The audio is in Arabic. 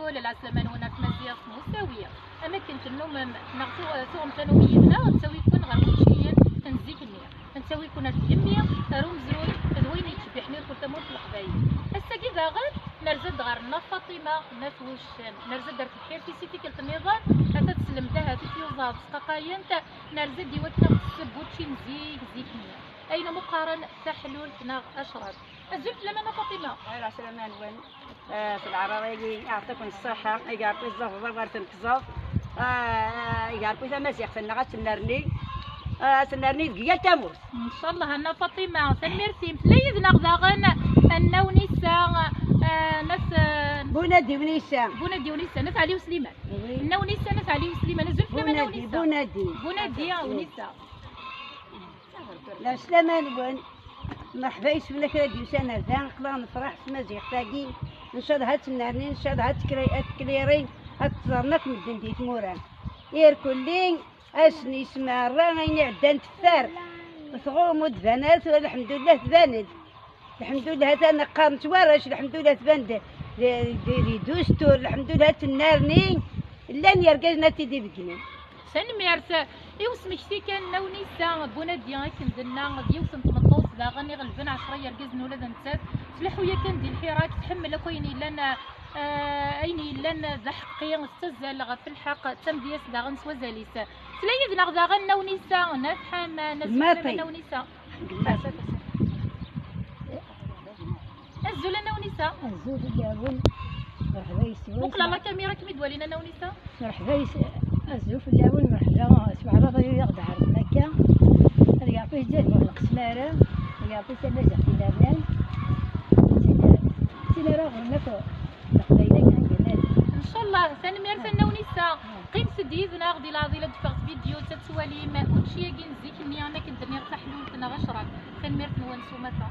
تحلول العسلامة نونا في مزيغ مساوية أما كنت النوم نغسو سوم تنوميتنا تسوي كون غرمشيين تنزيك النية نسوي كون الجمية روم زروي تدوين يتشبح نير كل تموت القبايل هسا كي باغر نرزد غارنا فاطمة نتوشن نرزد درك الحير في سيتي كلت النظام حتى تسلم دها في يوزاف سقاقايا انت نرزد يوتنا تسب وتشي نزيك زيك نية أين مقارن تحلول تناغ أشرب الزفت لما أنا فاطمة غير عسلامة نوان في العراوي يعطيكم الصحة يعطيكم الزهر غارت الكزاف يعطيكم تماسيح في النغات النرني سنرني ديال تاموس ان شاء الله انا فاطمه سنميرسي فليذ نغداغن انو نساء ناس بونادي ونيسا ناس علي وسليمان انو نساء ناس علي وسليمان زلف لما نو نساء بونادي ونساء لا سلامة نوان مرحبا يسمى لك راديو سنة ذا نقدر نفرح في مزيغ تاقي نشاد هات النارني نشاد هات كليري هات تزرناك مدن ديت موران يركلين اسني اسمع راغي عدان تفار ثغوم دفانات والحمد لله تباند الحمد لله انا قامت ورش الحمد لله تباند دي دوستور الحمد لله تنارني لان يرقزنا تيدي بجنين سنميرس يوسمك سي كان نو نساء بونادي كندنا ديوسم 18 دا غني غلبنا 10 يرقزن ولا نسات فلحوا يا كندي الحراك تحمل كويني لنا ايني لان ذا حقي استزال في الحق تم دياس دا غنسوا زاليس تلايد نغدا غنو نساء نفحم نسمع نو نساء الزول نو نساء الزول داون مرحبا يسوي وقلا لا كاميرا كمي دوالينا نو نساء مرحبا الزول في الاول مرحبا سبع رضي يغدى عرض مكة يعطيه جال مغلق سمارة يعطيه سنجح في لبنان سينا راغر نفو ان شاء الله سنمير سنو نساء قيم سديد ناغدي لاضي لدفغ فيديو تتسوالي ما وتشي كنزيك اني انا كنت نرتاح لول تنا غشرك سنمير نوان سومتا